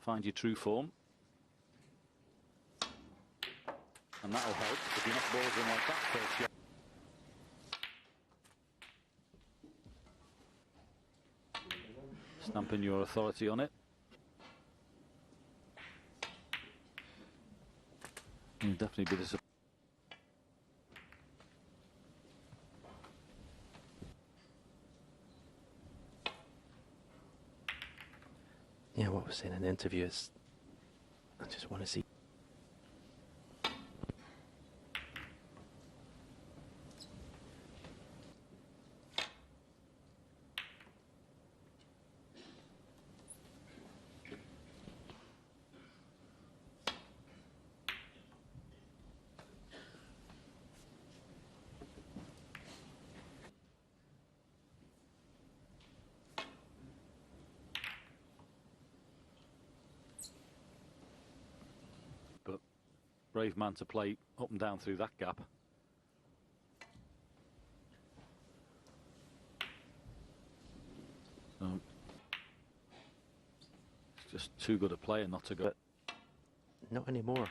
Find your true form. And that'll help if you knock balls in like that first shot. Stamping your authority on it. You'll definitely be disappointed. Yeah, what was saying in the interview is, I just want to see. But brave man to play up and down through that gap. It's just too good a player not to go. But not anymore.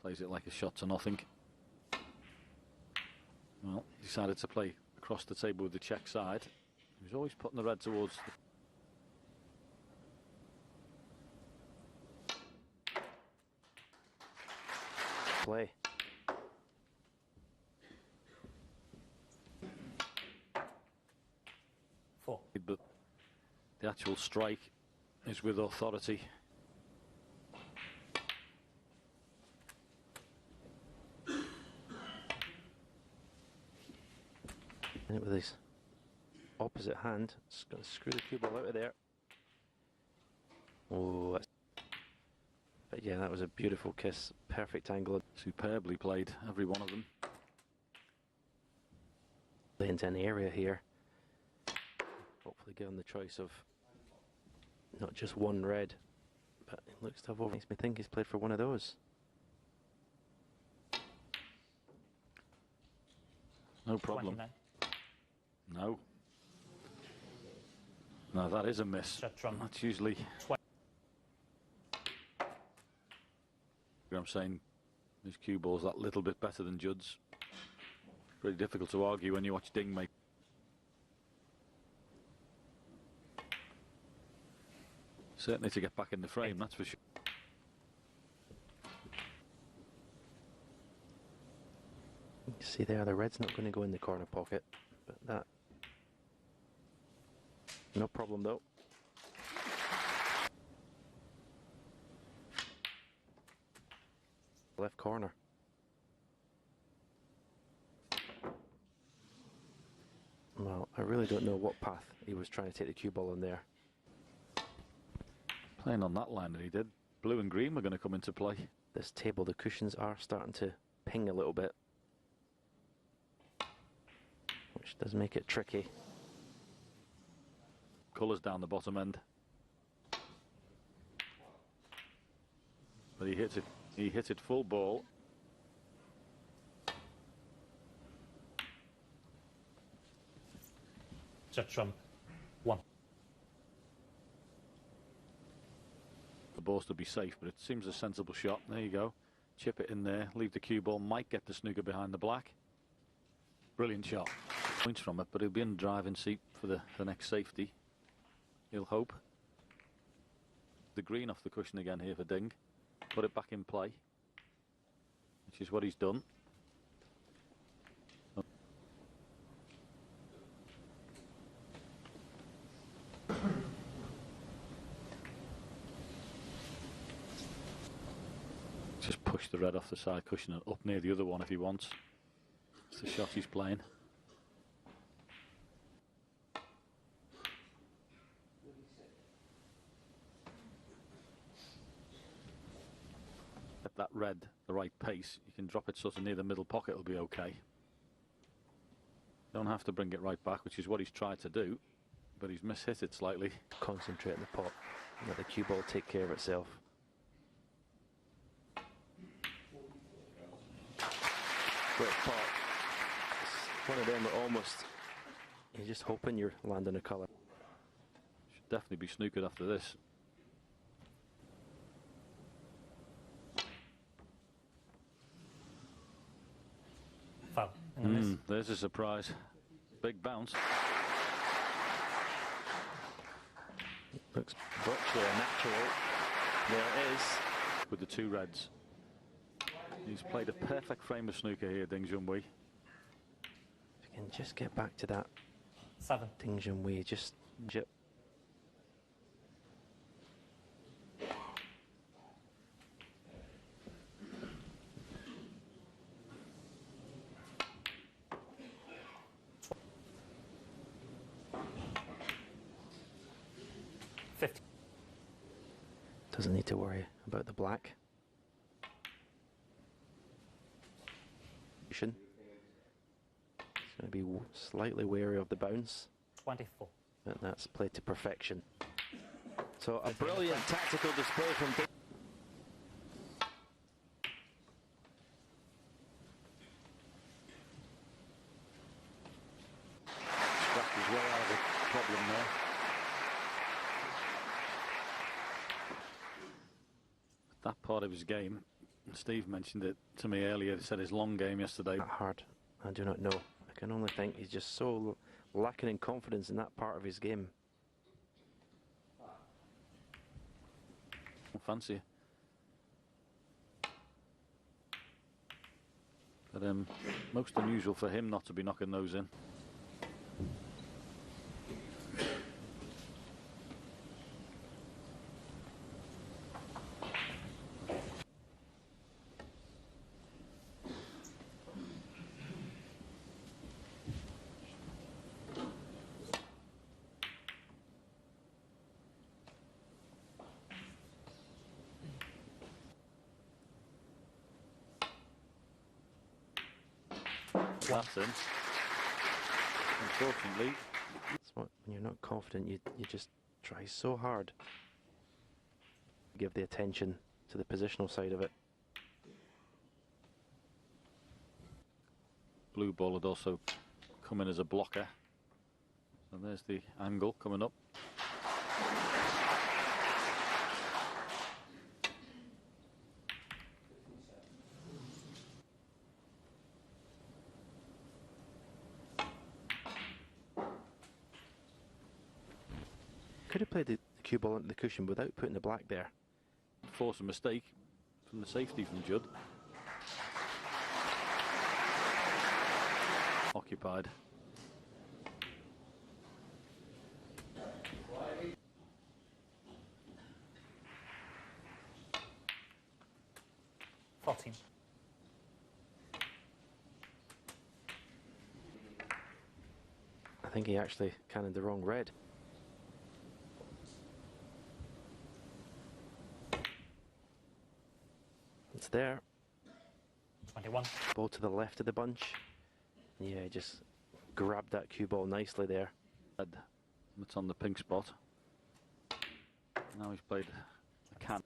Plays it like a shot to nothing. Well, decided to play across the table with the check side. He was always putting the red towards the play. Four. But the actual strike is with authority. And with his opposite hand, just going to screw the cue ball out of there. Oh, but yeah, that was a beautiful kiss. Perfect angle. Superbly played, every one of them. Into an area here. Hopefully given the choice of not just one red, but it looks to have over. Makes me think he's played for one of those. No problem. 29. No. No, that is a miss. That's usually... I'm saying his cue ball's that little bit better than Judd's. Pretty difficult to argue when you watch Ding make. Certainly to get back in the frame, that's for sure. You see there, the red's not going to go in the corner pocket, but that... No problem though. Left corner. Well, I really don't know what path he was trying to take the cue ball on there. Playing on that line that he did. Blue and green were going to come into play. This table, the cushions are starting to ping a little bit, which does make it tricky. Colours down the bottom end. But he hit it. He hit it full ball. Set trump. 1. The ball's to be safe, but it seems a sensible shot. There you go. Chip it in there. Leave the cue ball. Might get the snooker behind the black. Brilliant shot. Points from it, but he'll be in the driving seat for the next safety. He'll hope. The green off the cushion again here for Ding. Put it back in play, which is what he's done. Just push the red off the side cushion and up near the other one if he wants. It's the shot he's playing. At that red the right pace, you can drop it sort of near the middle pocket, it'll be okay. Don't have to bring it right back, which is what he's tried to do, but he's mishit it slightly. Concentrate on the pot and let the cue ball take care of itself. Great pot. It's one of them that almost, you're just hoping you're landing a colour. Should definitely be snookered after this. Foul. And a miss. There's a surprise. Big bounce. Looks virtually a natural. There it is. With the two reds. He's played a perfect frame of snooker here, Junhui. If you can just get back to that 7. Junhui, just... 50. Doesn't need to worry about the black. He's going to be slightly wary of the bounce, 24. but that's played to perfection. So a brilliant tactical display from Scratched his way out of the problem there. That part of his game, Steve mentioned it to me earlier, he said his long game yesterday. Not hard, I do not know. I can only think he's just so lacking in confidence in that part of his game. Fancy. But most unusual for him not to be knocking those in. That's in. Unfortunately. That's what, when you're not confident, you just try so hard. Give the attention to the positional side of it. Blue ball had also come in as a blocker. So there's the angle coming up. Could have played the cue ball into the cushion without putting the black there. Force a mistake from the safety from Judd. Occupied. Fourteen. I think he actually cannoned the wrong red. It's there. 21. Ball to the left of the bunch. Yeah, just grabbed that cue ball nicely there. It's on the pink spot. Now he's played a can.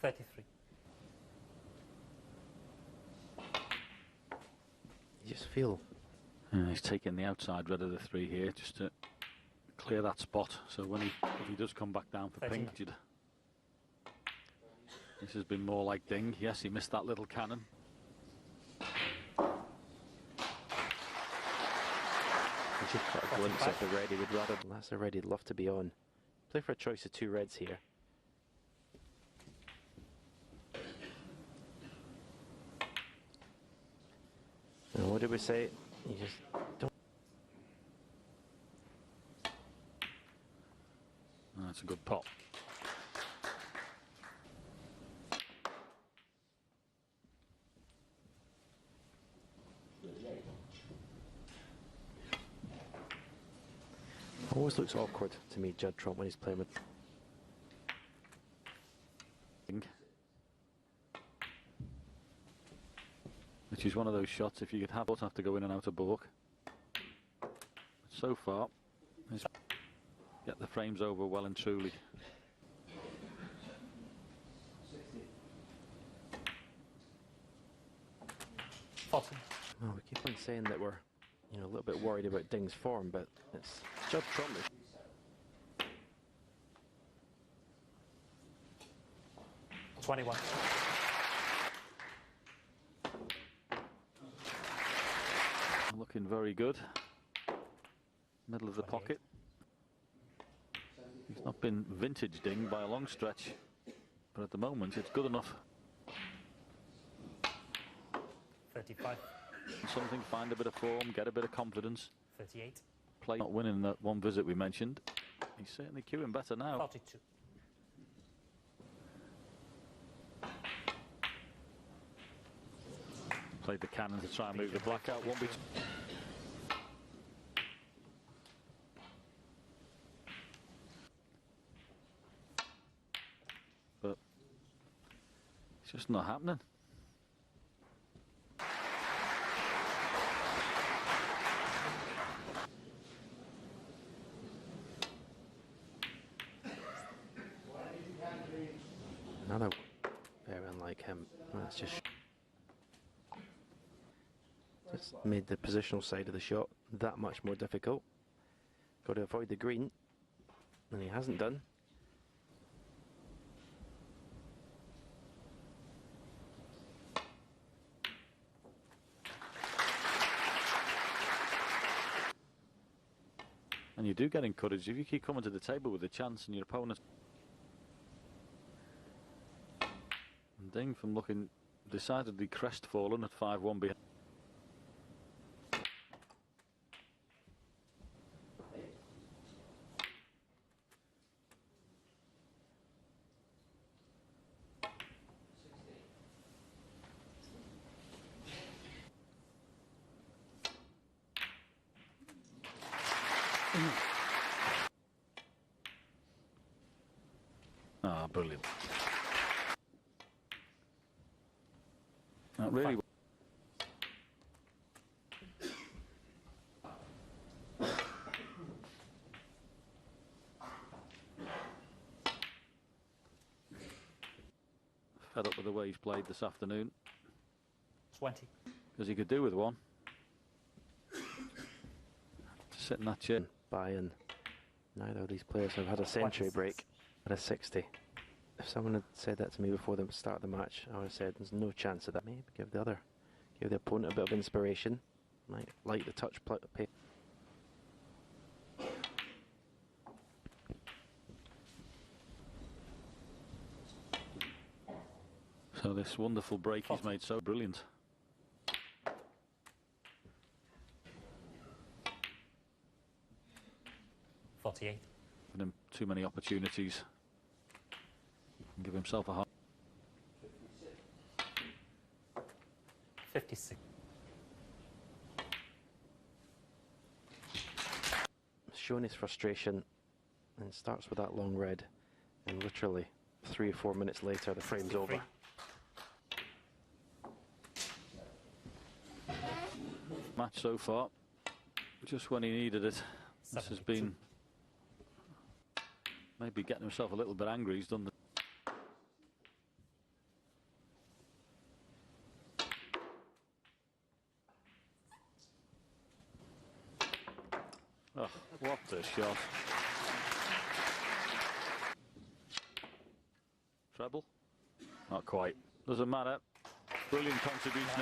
$33. You just feel He's taking the outside red of the three here just to clear that spot. So when if he does come back down for 13. pink, this has been more like ding. Yes, he missed that little cannon. you just got a glimpse of the red he would rather. That's the red he'd love to be on. Play for a choice of two reds here. Now, what did we say? You just don't. That's a good pop. Always looks awkward to me, Judd Trump, when he's playing with. Which is one of those shots, if you could have to go in and out of balk. But so far, he's get the frames over well and truly. Well, we keep on saying that we're, a little bit worried about Ding's form, but it's Judd trumped. 21. Looking very good. Middle of the 28. pocket. He's not been vintage Ding by a long stretch, but at the moment it's good enough. 35. Something, find a bit of form, get a bit of confidence. 38. Play not winning that one visit we mentioned. He's certainly cueing better now. 42. Played the cannon to try and move the black out. Won't be. But it's just not happening. Another very unlike him. That's just made the positional side of the shot that much more difficult. Got to avoid the green, and he hasn't done. And you do get encouraged if you keep coming to the table with a chance and your opponent. And Ding from looking decidedly crestfallen at 5-1 behind. Ah, brilliant. That really. Fed up with the way he's played this afternoon. 20. Because he could do with one. To sit in that chair. And neither of these players have had a century 26. break at a 60. If someone had said that to me before the start of the match, I would have said there's no chance of that. Maybe give the opponent a bit of inspiration. Might like the touch play. So this wonderful break he's made so brilliant. $48. Given him too many opportunities. And give himself a hard. 56. Showing his frustration and starts with that long red, and literally 3 or 4 minutes later the frame's 63. over. Match so far, just when he needed it. This has 72. been maybe getting himself a little bit angry. He's done the. Oh, what a shot. Treble? Not quite. Doesn't matter. Brilliant contribution.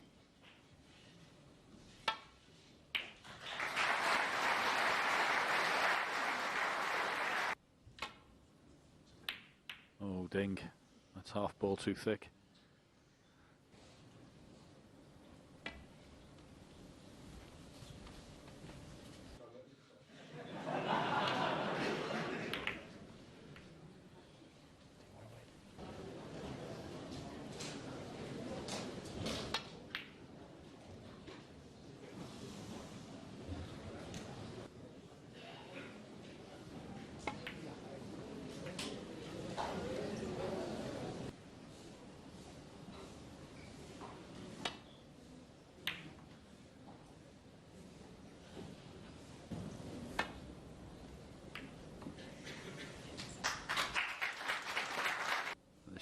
Oh, Ding. That's half ball too thick.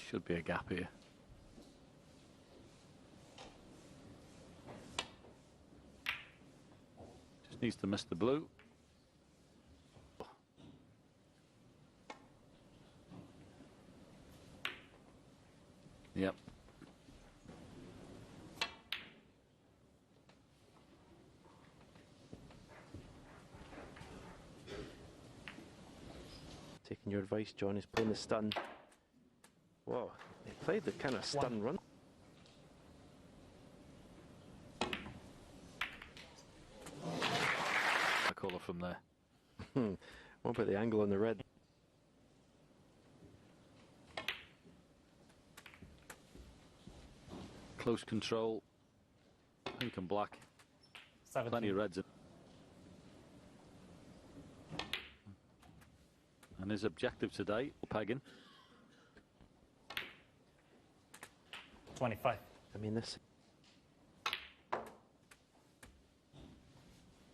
Should be a gap here. needs to miss the blue. Yep. Taking your advice, John. He's playing the stun. Whoa, he played the kind of stun run. A colour from there. What about the angle on the red? Close control. Pink and black. 17. Plenty of reds in. And his objective today, pegging. 25. I mean, this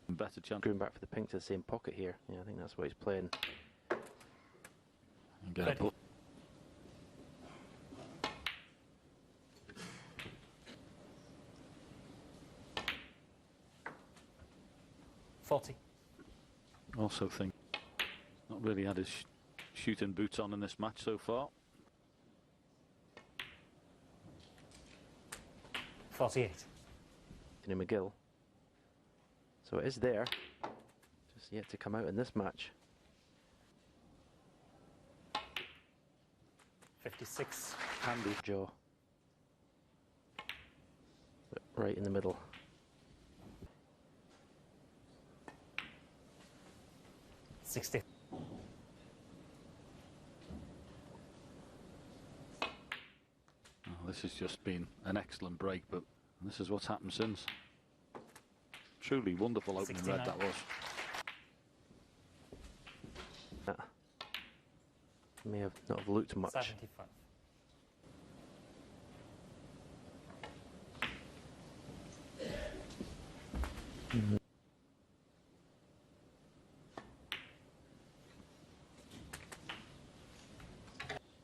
Better chance. going back for the pink to the same pocket here. Yeah, I think that's what he's playing. And get a Ready. 40. Also think not really had his shooting boots on in this match so far. 48. Anthony McGill. So it is there. Just yet to come out in this match. 56. Handy jaw. But right in the middle. $60. Oh, this has just been an excellent break, but this is what's happened since. Truly wonderful opening 69. red that was. That may have not have looked much. 75.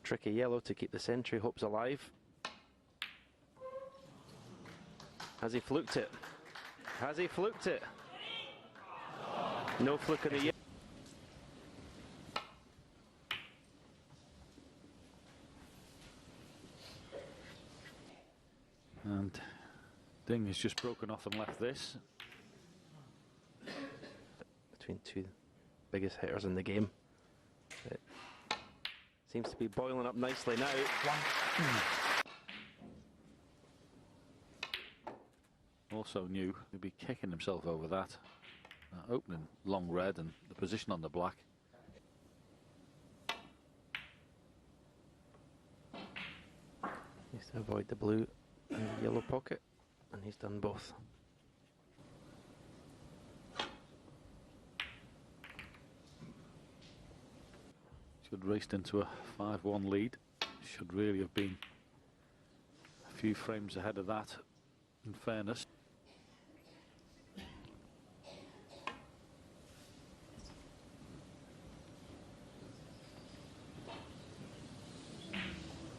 Tricky yellow to keep the century hopes alive. Has he fluked it? Has he fluked it? No fluke of the year. And Ding has just broken off and left this. Between two biggest hitters in the game. It seems to be boiling up nicely now. 1. Also knew he'd be kicking himself over that. Opening long red and the position on the black. Needs to avoid the blue and the yellow pocket, and he's done both. Should raced into a 5-1 lead. Should really have been a few frames ahead of that, in fairness.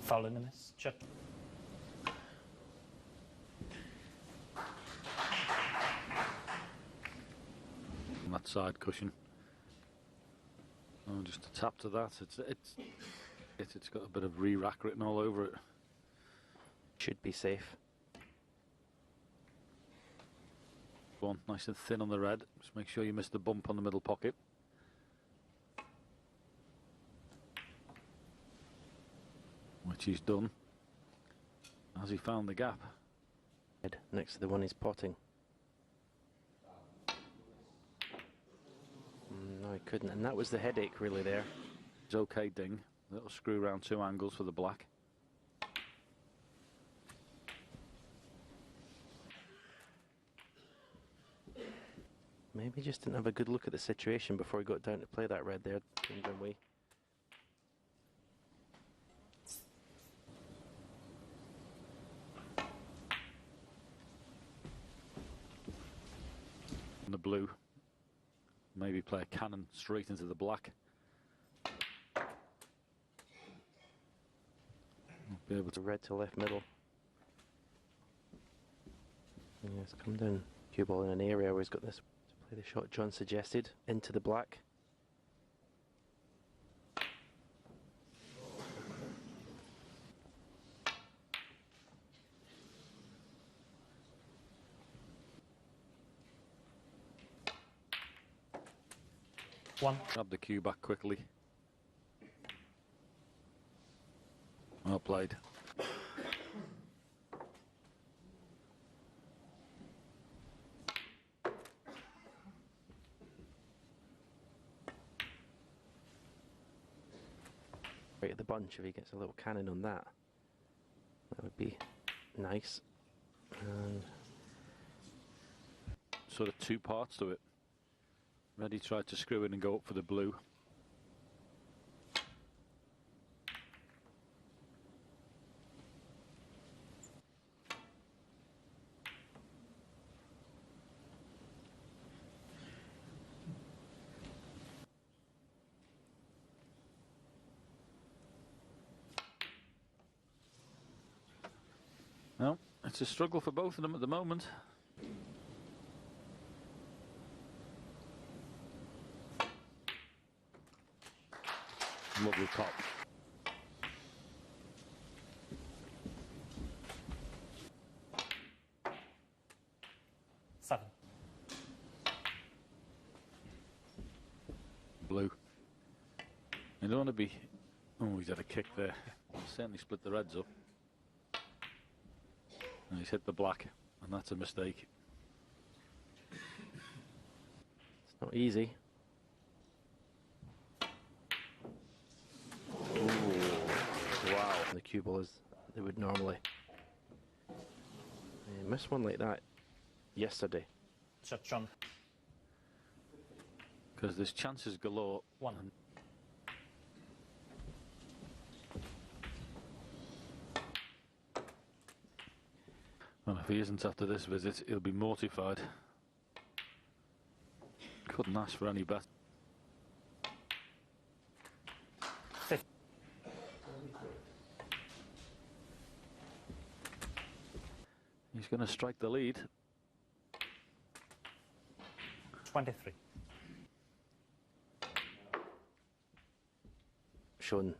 Foul in the miss. Judd. On that side cushion. Oh, just a tap to that. It's got a bit of re-rack written all over it. Should be safe. One nice and thin on the red. Just make sure you miss the bump on the middle pocket. Which he's done. Has he found the gap? Head next to the one he's potting. No, he couldn't, and that was the headache really there. It's okay, Ding. Little screw around 2 angles for the black. Maybe he just didn't have a good look at the situation before he got down to play that red there in Junhui. The blue. Maybe play a cannon straight into the black. Be able to. Red to left middle. Yeah, it's come down cue ball in an area where he's got this to Play the shot John suggested, into the black. One. Grab the cue back quickly. Well played. Right at the bunch, if he gets a little cannon on that, that would be nice. And Sort of two parts to it. Reddy tried to screw in and go up for the blue. No, it's a struggle for both of them at the moment. Lovely pop. Seven. Blue. You don't want to be... Oh, he's had a kick there. Certainly split the reds up. And he's hit the black, and that's a mistake. it's not easy. Ooh, wow. The cue ball as they would normally. They missed one like that yesterday. Shot John. Because there's chances galore. One. And well, if he isn't after this visit, he'll be mortified. Couldn't ask for any better. Fifth. He's going to strike the lead. 23. Shown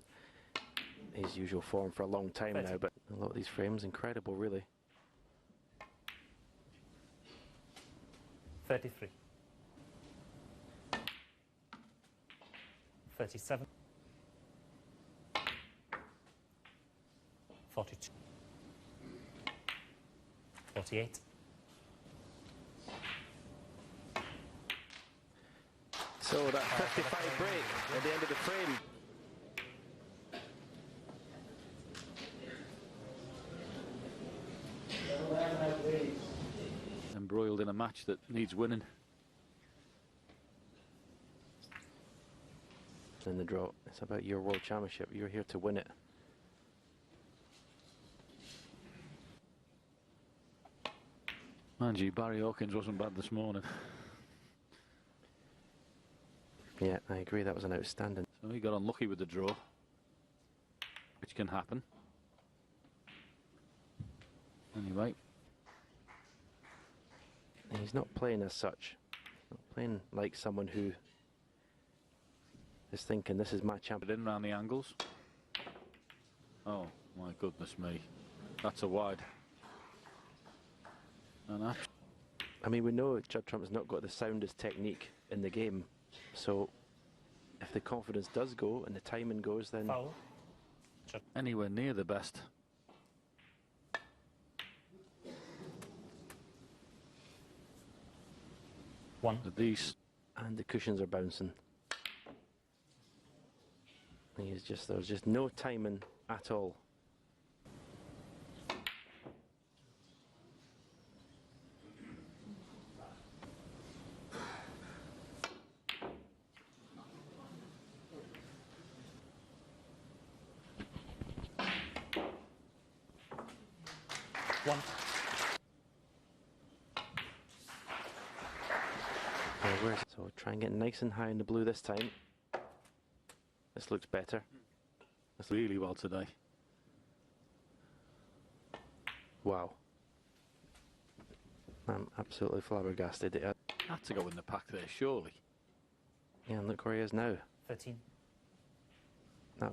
his usual form for a long time 30. now, but a lot of these frames, incredible really. 33. 37. 42. 48. So that 55 break at the end of the frame. Embroiled in a match that needs winning. In the draw, it's about your world championship. You're here to win it. Mind you, Barry Hawkins wasn't bad this morning. Yeah, I agree. That was an outstanding. So he got unlucky with the draw, which can happen. Anyway. And he's not playing as such. Not playing like someone who is thinking this is my champion. In around the angles. Oh my goodness me. That's a wide. And that. I mean, we know Judd Trump's not got the soundest technique in the game. So if the confidence does go and the timing goes, then Foul. Anywhere near the best. One. But these. and the cushions are bouncing. There's just no timing at all. One. So try and get nice and high in the blue this time. This looks better. That's really well today. Wow. I'm absolutely flabbergasted. Had to go in the pack there, surely. Yeah, and look where he is now. 13. That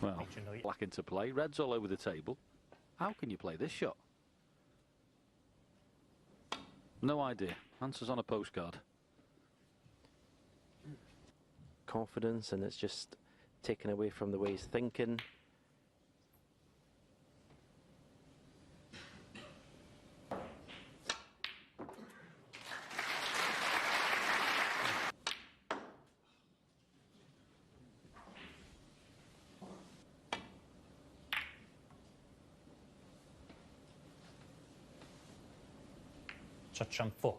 Well, Thank you, Junhui. black into play. Red's all over the table. How can you play this shot? No idea. Answers on a postcard. confidence, and it's just taken away from the way he's thinking. Chacham 4.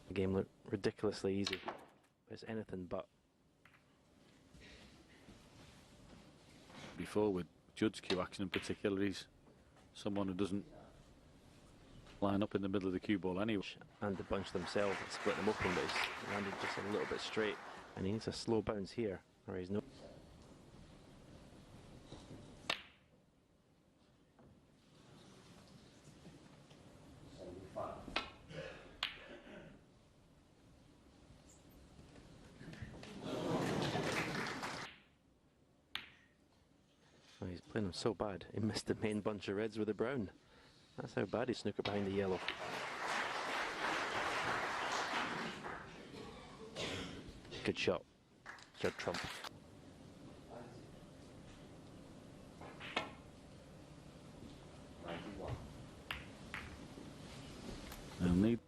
The game looked ridiculously easy, but it's anything but. Before with Judd's cue action in particular, he's someone who doesn't line up in the middle of the cue ball anyway. And the bunch themselves split them open, but he's landed just a little bit straight, and he needs a slow bounce here, or he's no. Oh, he's playing them so bad, he missed the main bunch of reds with the brown. That's how bad he snooker behind the yellow. Good shot. Judd trump. They'll need.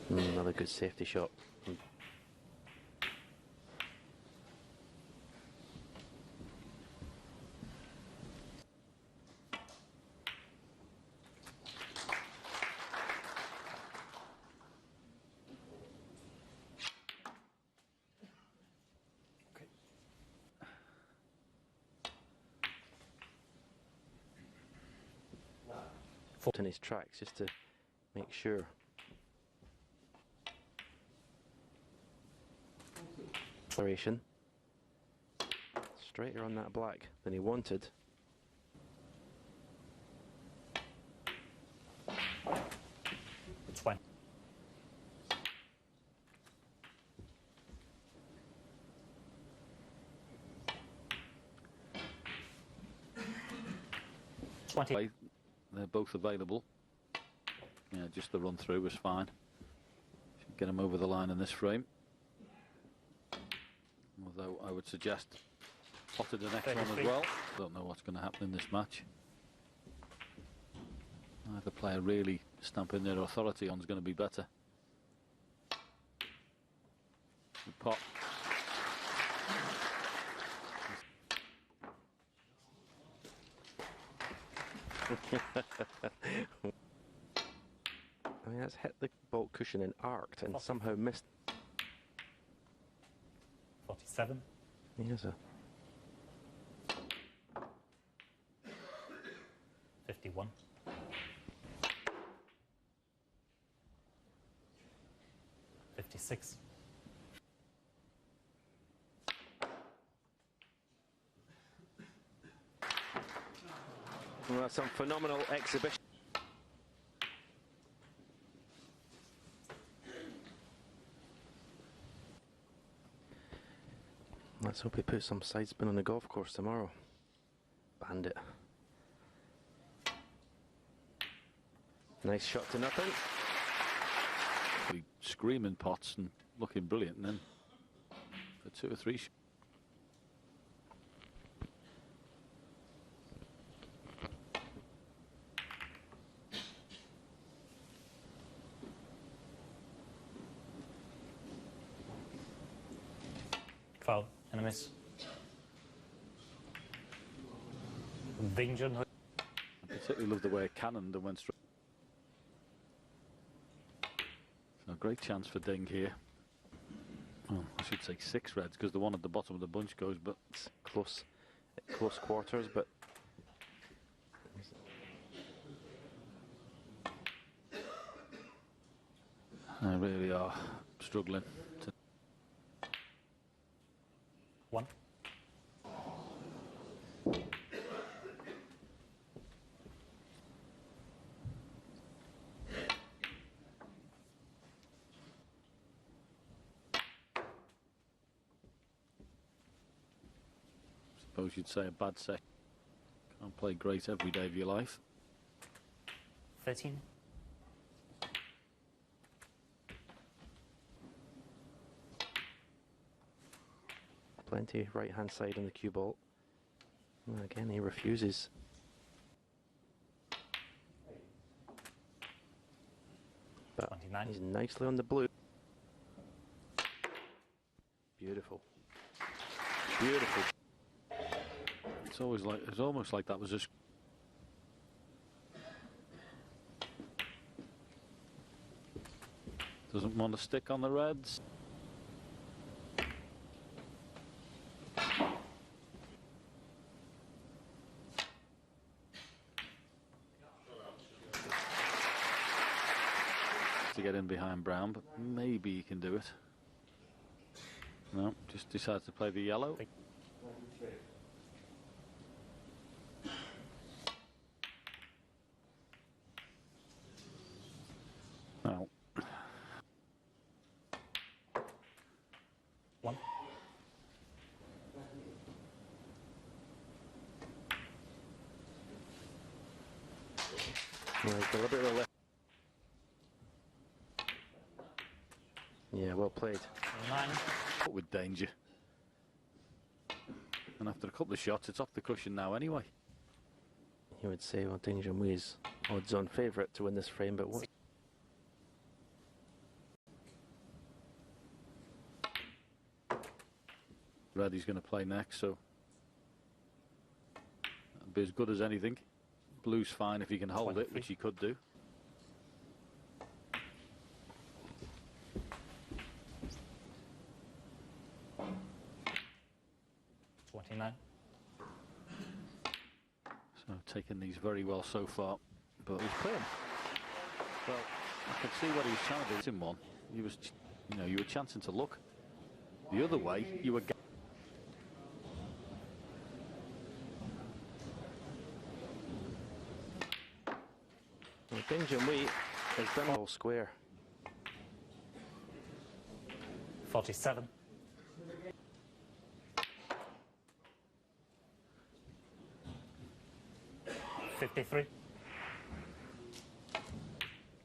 Another good safety shot. In his tracks just to make sure. Acceleration. Straighter on that black than he wanted. It's 1. Play. They're both available. Yeah, just the run through was fine. Should get him over the line in this frame. Although I would suggest potted the next one as well. Don't know what's going to happen in this match. Either player really stamping their authority on is going to be better. Good pot. I mean, that's hit the bolt cushion and arced and somehow missed. 47. Here's a 51. 56. well, that's some phenomenal exhibition. Let's hope he puts some side spin on the golf course tomorrow. Bandit. Nice shot to nothing. Be screaming pots and looking brilliant, and then for 2 or 3 Foul and a miss. Junhui. I particularly love the way it cannoned and went straight. So a great chance for Ding here. Oh, I should say 6 reds because the one at the bottom of the bunch goes, but It's close quarters, but they really are struggling to. 1. Suppose you'd say a bad set. Can't play great every day of your life. 13. plenty right hand side on the cue ball. And again, he refuses. But 29. he's nicely on the blue. Beautiful. Beautiful. It's almost like that was just. Doesn't want to stick on the reds. To get in behind Brown, but maybe he can do it. No, just decides to play the yellow. No. 1. Right, deliberately left. Yeah, well played. 9. With danger. And after a couple of shots, it's off the cushion now anyway. You would say, well, Ding Junhui's odds-on favourite to win this frame, but what? Red he's going to play next, so that'll be as good as anything. Blue's fine if he can hold it, which he could do. So taking these very well so far, but he's playing. Well, I can see what he was trying to do in one. He was, you were chancing to look the other way. You were. Well, Ding Junhui has done all square. 47. 53.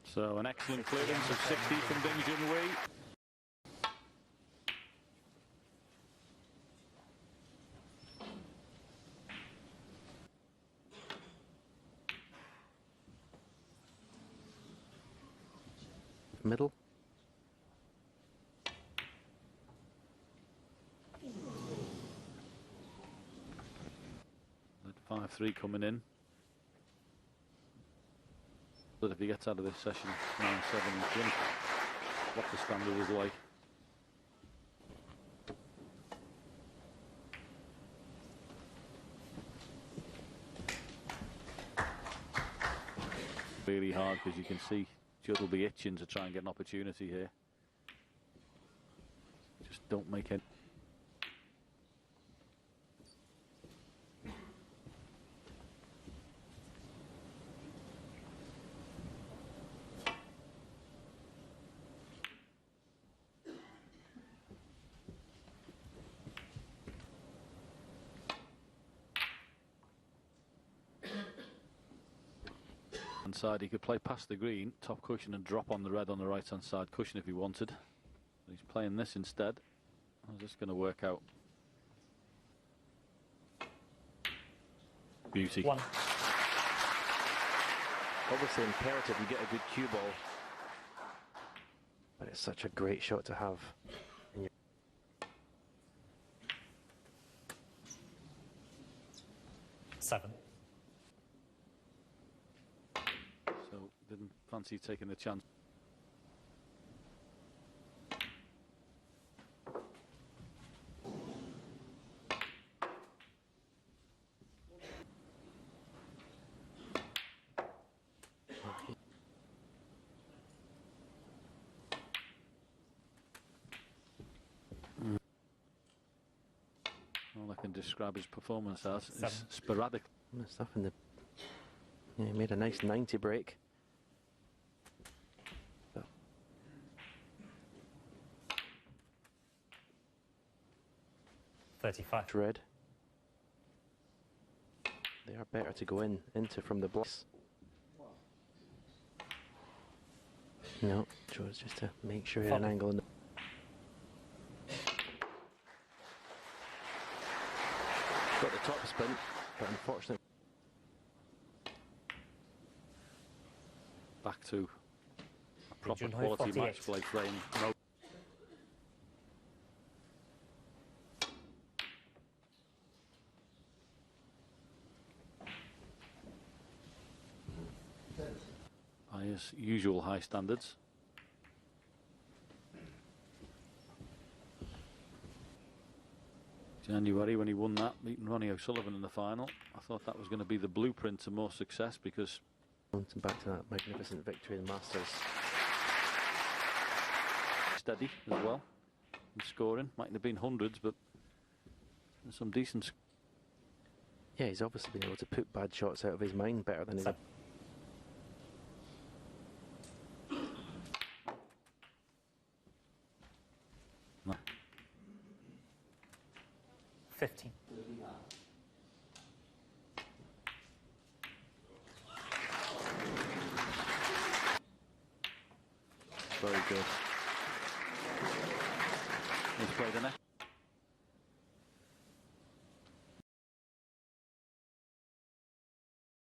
So an excellent clearance of 60 from Ding Junhui. Middle. That 5-3 coming in. But if he gets out of this session 9-7, he's won. What the standard is like. Really hard because you can see Judd will be itching to try and get an opportunity here. Just don't make any. Side he could play past the green, top cushion, and drop on the red on the right hand side cushion if he wanted. He's playing this instead. How's this going to work out? Beauty. 1. Obviously imperative you get a good cue ball, but it's such a great shot to have. 7. fancy taking the chance. All I can describe his performance as is sporadic. Stuff in the. Yeah, he made a nice 90 break. But 35. red. They are better to go into from the blocks. No, chose just to make sure he had an angle in the. Got the top spin, but unfortunately. Back to a proper Junhui quality 48. match play frame. No. By his usual high standards. January, when he won that, beating Ronnie O'Sullivan in the final, I thought that was going to be the blueprint to more success, because Back to that magnificent victory in the Masters. steady as well in scoring. Mightn't have been hundreds, but some decent. Yeah, he's obviously been able to put bad shots out of his mind better than his. 15. Very good. He's played the net.